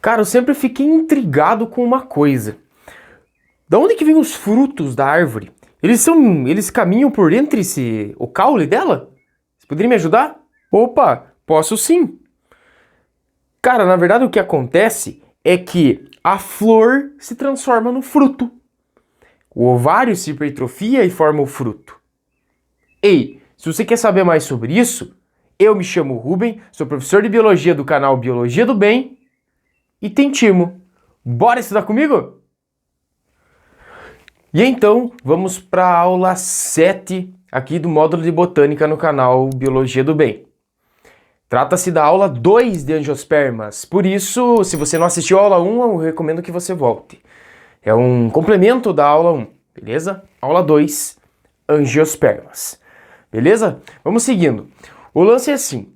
Cara, eu sempre fiquei intrigado com uma coisa. Da onde que vêm os frutos da árvore? Eles caminham por entre o caule dela? Você poderia me ajudar? Opa, posso sim. Cara, na verdade o que acontece é que a flor se transforma no fruto. O ovário se hipertrofia e forma o fruto. Ei, se você quer saber mais sobre isso, eu me chamo Ruben, sou professor de biologia do canal Biologia do Bem e tem timo. Bora estudar comigo? E então, vamos para a aula 7 aqui do módulo de botânica no canal Biologia do Bem. Trata-se da aula 2 de angiospermas, por isso, se você não assistiu a aula 1, eu recomendo que você volte. É um complemento da aula 1, beleza? Aula 2, angiospermas. Beleza? Vamos seguindo. O lance é assim.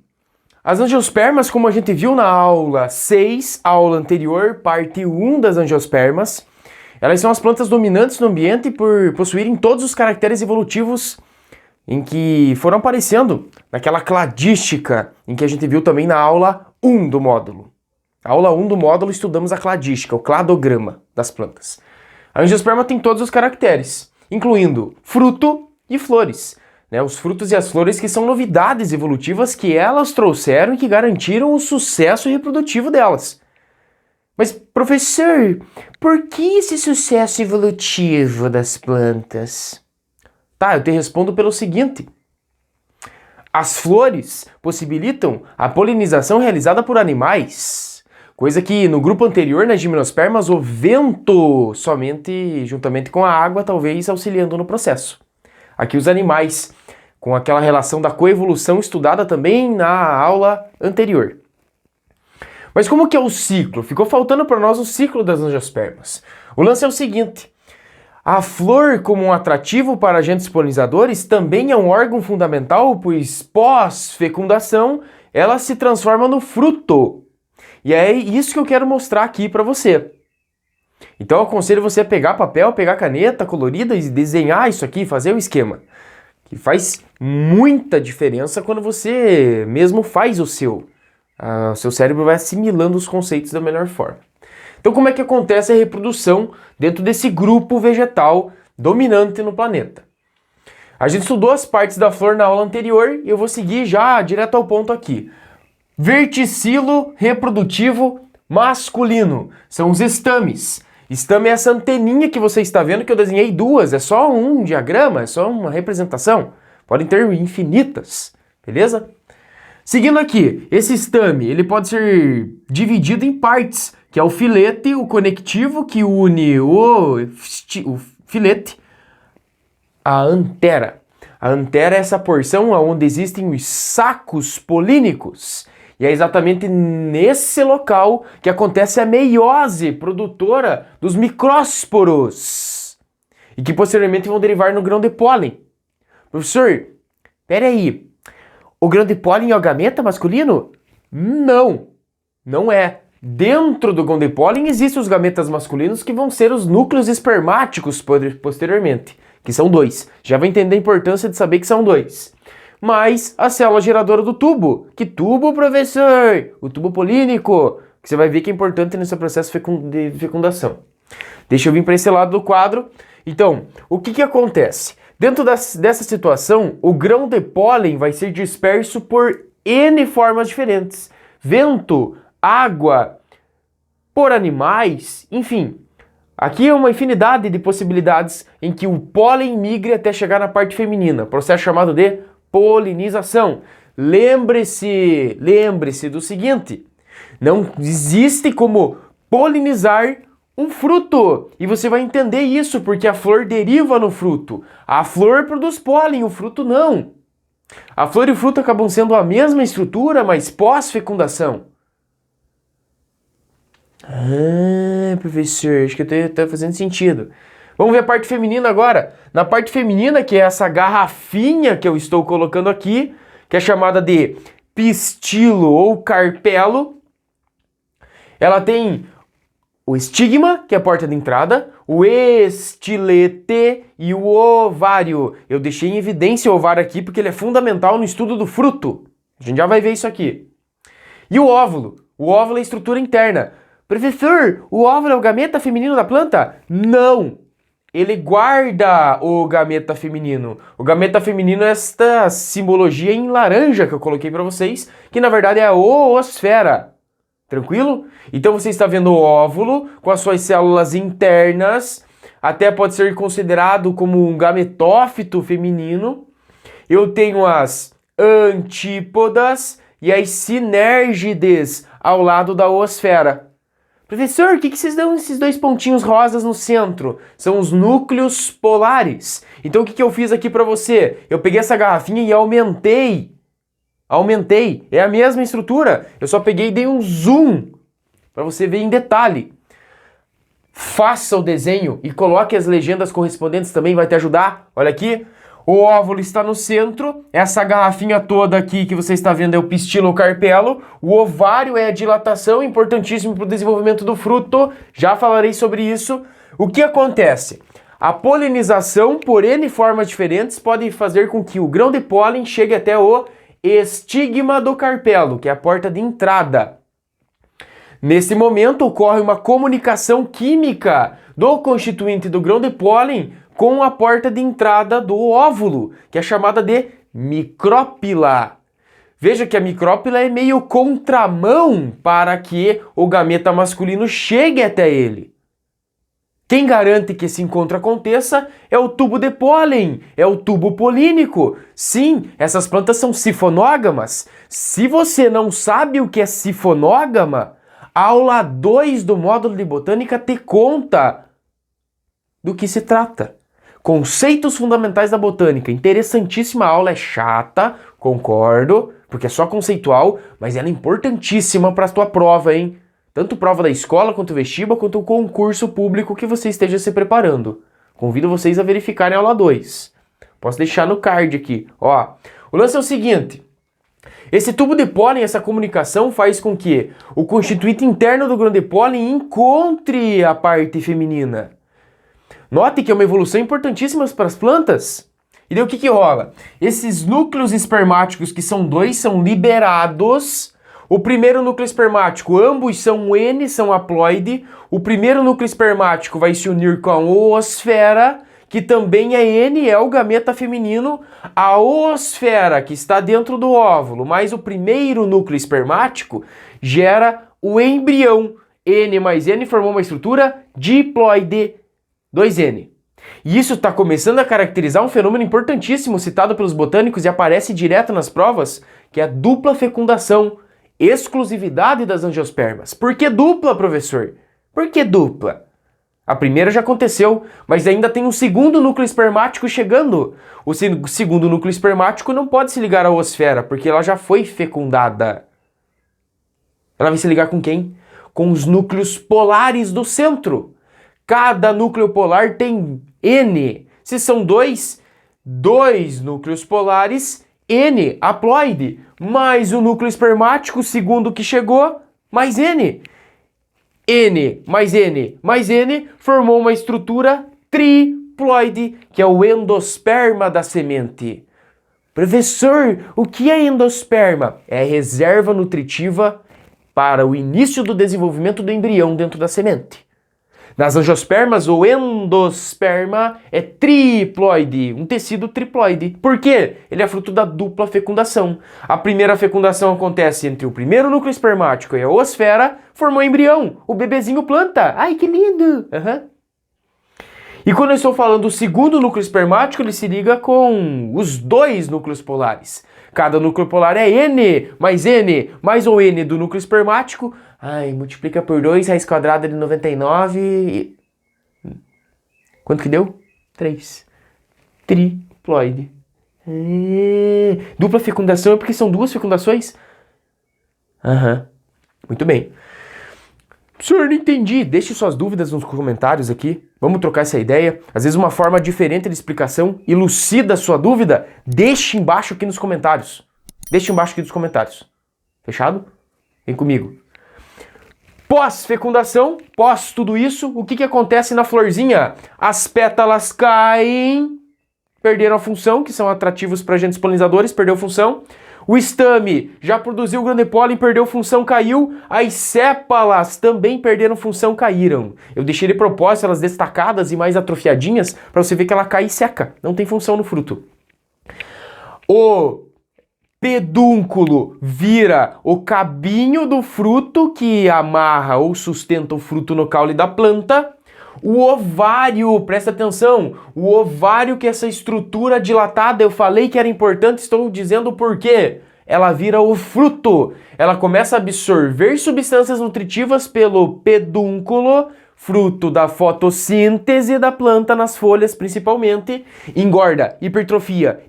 As angiospermas, como a gente viu na aula 6, aula anterior, parte 1 das angiospermas, elas são as plantas dominantes no ambiente por possuírem todos os caracteres evolutivos em que foram aparecendo naquela cladística em que a gente viu também na aula 1 do módulo. Na aula 1 do módulo estudamos a cladística, o cladograma das plantas. A angiosperma tem todos os caracteres, incluindo fruto e flores. Os frutos e as flores que são novidades evolutivas que elas trouxeram e que garantiram o sucesso reprodutivo delas. Mas, professor, por que esse sucesso evolutivo das plantas? Tá, eu te respondo pelo seguinte. As flores possibilitam a polinização realizada por animais, coisa que no grupo anterior, nas gimnospermas, o vento somente, juntamente com a água, talvez auxiliando no processo. Aqui os animais, com aquela relação da coevolução estudada também na aula anterior. Mas como que é o ciclo? Ficou faltando para nós o ciclo das angiospermas. O lance é o seguinte. A flor, como um atrativo para agentes polinizadores, também é um órgão fundamental, pois pós-fecundação ela se transforma no fruto. E é isso que eu quero mostrar aqui para você. Então eu aconselho você a pegar papel, pegar caneta colorida e desenhar isso aqui, fazer o esquema. Que faz muita diferença quando você mesmo faz o seu. O seu cérebro vai assimilando os conceitos da melhor forma. Então, como é que acontece a reprodução dentro desse grupo vegetal dominante no planeta? A gente estudou as partes da flor na aula anterior e eu vou seguir já direto ao ponto aqui. Verticilo reprodutivo masculino são os estames. Estame é essa anteninha que você está vendo que eu desenhei duas, é só um diagrama, é só uma representação. Podem ter infinitas, beleza? Seguindo aqui, esse estame ele pode ser dividido em partes, que é o filete, o conectivo que une o filete à antera. A antera é essa porção onde existem os sacos polínicos. E é exatamente nesse local que acontece a meiose produtora dos micrósporos. E que posteriormente vão derivar no grão de pólen. Professor, peraí. O grão de pólen é o gameta masculino? Não, não é. Dentro do grão de pólen existem os gametas masculinos que vão ser os núcleos espermáticos posteriormente, que são 2. Já vai entender a importância de saber que são 2. Mas a célula geradora do tubo. Que tubo, professor? O tubo polínico, que você vai ver que é importante nesse processo de fecundação. Deixa eu vir para esse lado do quadro. Então, o que acontece? Dentro dessa situação, o grão de pólen vai ser disperso por N formas diferentes. Vento, água, por animais, enfim. Aqui é uma infinidade de possibilidades em que o pólen migre até chegar na parte feminina, processo chamado de polinização. Lembre-se do seguinte, não existe como polinizar um fruto. E você vai entender isso, porque a flor deriva no fruto. A flor produz pólen, o fruto não. A flor e o fruto acabam sendo a mesma estrutura, mas pós-fecundação. Professor, acho que tá fazendo sentido. Vamos ver a parte feminina agora. Na parte feminina, que é essa garrafinha que eu estou colocando aqui, que é chamada de pistilo ou carpelo, ela tem o estigma, que é a porta de entrada, o estilete e o ovário. Eu deixei em evidência o ovário aqui porque ele é fundamental no estudo do fruto. A gente já vai ver isso aqui. E o óvulo. O óvulo é a estrutura interna. Professor, o óvulo é o gameta feminino da planta? Não! Ele guarda o gameta feminino. O gameta feminino é esta simbologia em laranja que eu coloquei para vocês, que na verdade é a oosfera. Tranquilo? Então você está vendo o óvulo com as suas células internas, até pode ser considerado como um gametófito feminino. Eu tenho as antípodas e as sinérgides ao lado da oosfera. Professor, o que vocês dão esses dois pontinhos rosas no centro? São os núcleos polares. Então o que eu fiz aqui para você? Eu peguei essa garrafinha e aumentei. É a mesma estrutura. Eu só peguei e dei um zoom para você ver em detalhe. Faça o desenho e coloque as legendas correspondentes também, vai te ajudar. Olha aqui. O óvulo está no centro, essa garrafinha toda aqui que você está vendo é o pistilo ou carpelo, o ovário é a dilatação, importantíssimo para o desenvolvimento do fruto, já falarei sobre isso. O que acontece? A polinização, por N formas diferentes, pode fazer com que o grão de pólen chegue até o estigma do carpelo, que é a porta de entrada. Nesse momento ocorre uma comunicação química do constituinte do grão de pólen com a porta de entrada do óvulo, que é chamada de micrópila. Veja que a micrópila é meio contramão para que o gameta masculino chegue até ele. Quem garante que esse encontro aconteça é o tubo de pólen, é o tubo polínico. Sim, essas plantas são sifonógamas. Se você não sabe o que é sifonógama, a aula 2 do módulo de botânica te conta do que se trata. Conceitos fundamentais da botânica. Interessantíssima aula, é chata, concordo, porque é só conceitual, mas ela é importantíssima para a tua prova, hein? Tanto prova da escola, quanto vestibular, quanto o concurso público que você esteja se preparando. Convido vocês a verificarem a aula 2. Posso deixar no card aqui. Ó, o lance é o seguinte. Esse tubo de pólen, essa comunicação faz com que o constituinte interno do grão de pólen encontre a parte feminina. Note que é uma evolução importantíssima para as plantas. E daí o que rola? Esses núcleos espermáticos, que são dois, são liberados. O primeiro núcleo espermático, ambos são N, são haploide. O primeiro núcleo espermático vai se unir com a oosfera, que também é N, é o gameta feminino. A oosfera, que está dentro do óvulo, mais o primeiro núcleo espermático, gera o embrião. N mais N formou uma estrutura diploide, 2N. E isso está começando a caracterizar um fenômeno importantíssimo citado pelos botânicos e aparece direto nas provas, que é a dupla fecundação, exclusividade das angiospermas. Por que dupla, professor? Por que dupla? A primeira já aconteceu, mas ainda tem um segundo núcleo espermático chegando. O segundo núcleo espermático não pode se ligar à oosfera, porque ela já foi fecundada. Ela vai se ligar com quem? Com os núcleos polares do centro. Cada núcleo polar tem N. Se são dois núcleos polares, N, haploide, mais o núcleo espermático, segundo que chegou, mais N. N mais N mais N formou uma estrutura triploide, que é o endosperma da semente. Professor, o que é endosperma? É a reserva nutritiva para o início do desenvolvimento do embrião dentro da semente. Nas angiospermas, o endosperma é triploide, um tecido triploide. Por quê? Ele é fruto da dupla fecundação. A primeira fecundação acontece entre o primeiro núcleo espermático e a oosfera, formou embrião, o bebezinho planta. Ai, que lindo! E quando eu estou falando do segundo núcleo espermático, ele se liga com os dois núcleos polares. Cada núcleo polar é N mais o N do núcleo espermático. Ai, multiplica por 2, raiz quadrada de 99. Quanto que deu? 3. Triploide. Dupla fecundação é porque são duas fecundações? Muito bem. Senhor, não entendi. Deixe suas dúvidas nos comentários aqui. Vamos trocar essa ideia. Às vezes uma forma diferente de explicação elucida a sua dúvida. Deixe embaixo aqui nos comentários. Deixe embaixo aqui nos comentários. Fechado? Vem comigo. Pós-fecundação, pós tudo isso, o que acontece na florzinha? As pétalas caem, perderam a função, que são atrativos para agentes polinizadores, perdeu a função. O estame já produziu grande pólen, perdeu função, caiu. As sépalas também perderam função, caíram. Eu deixei de propósito elas destacadas e mais atrofiadinhas para você ver que ela cai e seca. Não tem função no fruto. O pedúnculo vira o cabinho do fruto que amarra ou sustenta o fruto no caule da planta. O ovário, presta atenção, o ovário, que é essa estrutura dilatada, eu falei que era importante, estou dizendo por quê. Ela vira o fruto, ela começa a absorver substâncias nutritivas pelo pedúnculo, fruto da fotossíntese da planta nas folhas principalmente, engorda, hipertrofia,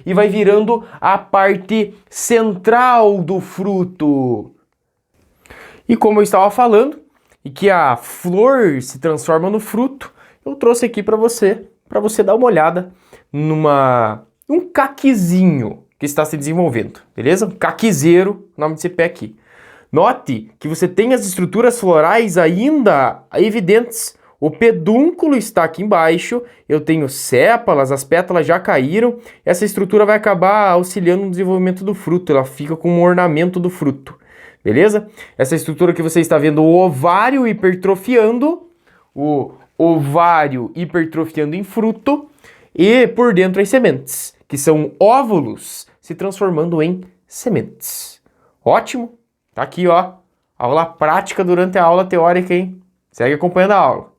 e vai virando a parte central do fruto. E como eu estava falando, e que a flor se transforma no fruto, eu trouxe aqui para você dar uma olhada num caquizinho que está se desenvolvendo, beleza? Caquizeiro, nome desse pé aqui. Note que você tem as estruturas florais ainda evidentes. O pedúnculo está aqui embaixo, eu tenho sépalas, as pétalas já caíram, essa estrutura vai acabar auxiliando no desenvolvimento do fruto, ela fica como um ornamento do fruto. Beleza? Essa estrutura que você está vendo, o ovário hipertrofiando em fruto, e por dentro as sementes, que são óvulos se transformando em sementes. Ótimo? Tá aqui, ó, aula prática durante a aula teórica, hein? Segue acompanhando a aula.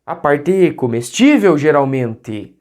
A parte comestível, geralmente.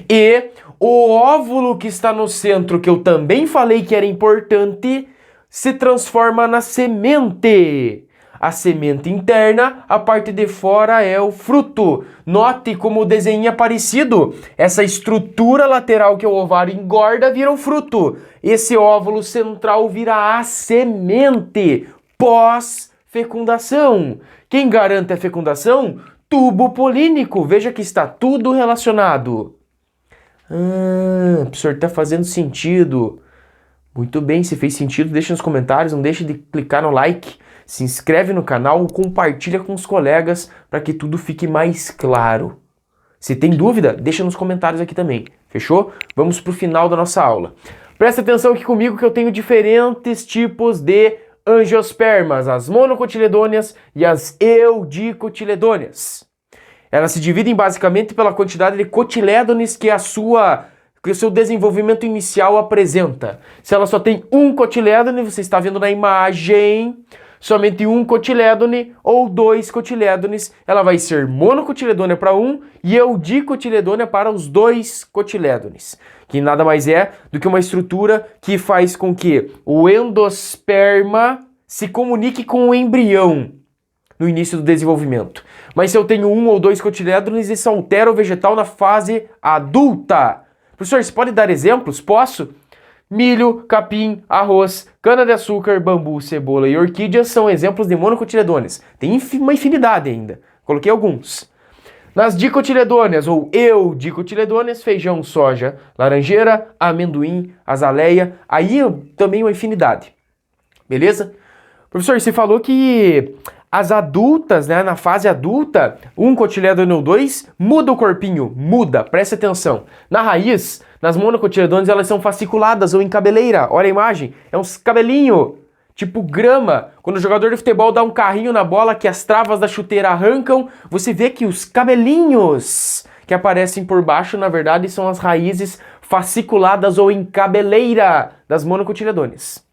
E o óvulo que está no centro, que eu também falei que era importante, se transforma na semente. A semente interna, a parte de fora é o fruto. Note como o desenho é parecido. Essa estrutura lateral que é o ovário engorda vira o fruto. Esse óvulo central vira a semente pós-fecundação. Quem garante a fecundação? Tubo polínico. Veja que está tudo relacionado. Professor, está fazendo sentido. Muito bem, se fez sentido, deixa nos comentários, não deixe de clicar no like, se inscreve no canal, compartilha com os colegas para que tudo fique mais claro. Se tem dúvida, deixa nos comentários aqui também, fechou? Vamos para o final da nossa aula. Presta atenção aqui comigo que eu tenho diferentes tipos de angiospermas, as monocotiledôneas e as eudicotiledôneas. Elas se dividem basicamente pela quantidade de cotilédones que o seu desenvolvimento inicial apresenta. Se ela só tem um cotilédone, você está vendo na imagem, somente um cotilédone ou dois cotilédones, ela vai ser monocotiledônea para um e eudicotiledônea para os dois cotilédones, que nada mais é do que uma estrutura que faz com que o endosperma se comunique com o embrião no início do desenvolvimento. Mas se eu tenho um ou dois cotilédones, isso altera o vegetal na fase adulta. Professor, você pode dar exemplos? Posso? Milho, capim, arroz, cana-de-açúcar, bambu, cebola e orquídeas são exemplos de monocotiledôneas. Tem uma infinidade ainda. Coloquei alguns. Nas dicotiledôneas ou eudicotiledôneas, feijão, soja, laranjeira, amendoim, azaleia, aí também uma infinidade. Beleza? Professor, você falou que as adultas, né, na fase adulta, um cotilédone ou dois, muda o corpinho, muda, preste atenção. Na raiz, nas monocotiledôneas, elas são fasciculadas ou em cabeleira, olha a imagem, é uns cabelinho, tipo grama. Quando o jogador de futebol dá um carrinho na bola que as travas da chuteira arrancam, você vê que os cabelinhos que aparecem por baixo, na verdade, são as raízes fasciculadas ou em cabeleira das monocotiledôneas.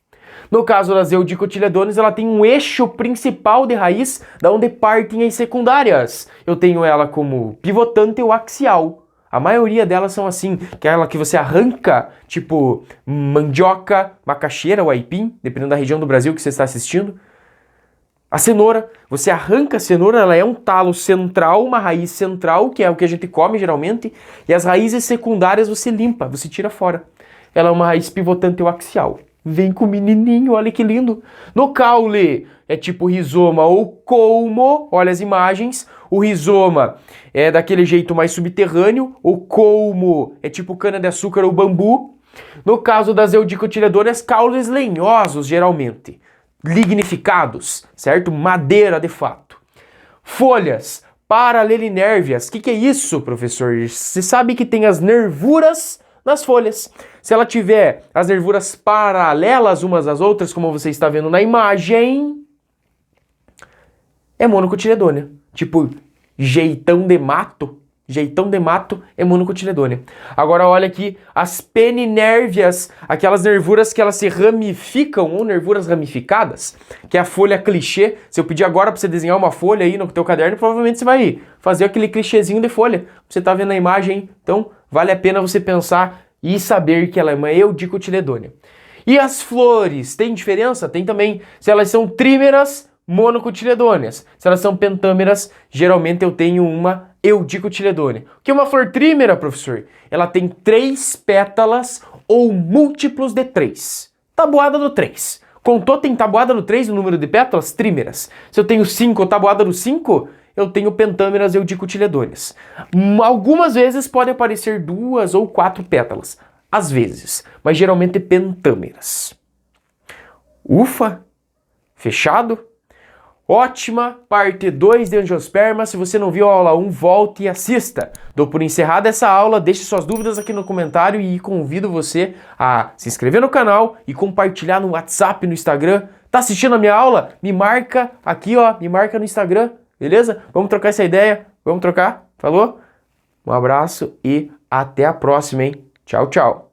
No caso das eudicotiledôneas, ela tem um eixo principal de raiz, da onde partem as secundárias. Eu tenho ela como pivotante ou axial. A maioria delas são assim, que é aquela que você arranca, tipo mandioca, macaxeira ou aipim, dependendo da região do Brasil que você está assistindo. A cenoura, você arranca a cenoura, ela é um talo central, uma raiz central, que é o que a gente come geralmente, e as raízes secundárias você limpa, você tira fora. Ela é uma raiz pivotante ou axial. Vem com o menininho, olha que lindo. No caule é tipo rizoma ou colmo, olha as imagens. O rizoma é daquele jeito mais subterrâneo. O colmo é tipo cana-de-açúcar ou bambu. No caso das eudicotiledôneas, caules lenhosos, geralmente. Lignificados, certo? Madeira, de fato. Folhas paralelinérvias. O que é isso, professor? Você sabe que tem as nervuras nas folhas. Se ela tiver as nervuras paralelas umas às outras, como você está vendo na imagem, é monocotiledônea. Tipo, jeitão de mato é monocotiledônea. Agora olha aqui as peninérvias, aquelas nervuras que elas se ramificam, ou nervuras ramificadas, que é a folha clichê. Se eu pedir agora para você desenhar uma folha aí no teu caderno, provavelmente você vai fazer aquele clichêzinho de folha. Você tá vendo na imagem, hein? Então vale a pena você pensar e saber que ela é uma eudicotiledônea. E as flores, tem diferença? Tem também. Se elas são trímeras, monocotiledôneas. Se elas são pentâmeras, geralmente eu tenho uma eudicotiledônea. O que é uma flor trímera, professor? Ela tem 3 pétalas ou múltiplos de 3. Tabuada do 3. Contou, tem tabuada do 3 o número de pétalas? Trímeras. Se eu tenho 5 ou tabuada do 5, eu tenho pentâmeras eudicotiledôneas. Algumas vezes pode aparecer 2 ou 4 pétalas. Às vezes. Mas geralmente pentâmeras. Ufa! Fechado? Ótima parte 2 de angiosperma. Se você não viu a aula 1, volte e assista. Dou por encerrada essa aula, deixe suas dúvidas aqui no comentário e convido você a se inscrever no canal e compartilhar no WhatsApp, no Instagram. Tá assistindo a minha aula? Me marca aqui, ó, me marca no Instagram, beleza? Vamos trocar essa ideia? Vamos trocar? Falou? Um abraço e até a próxima, hein? Tchau, tchau.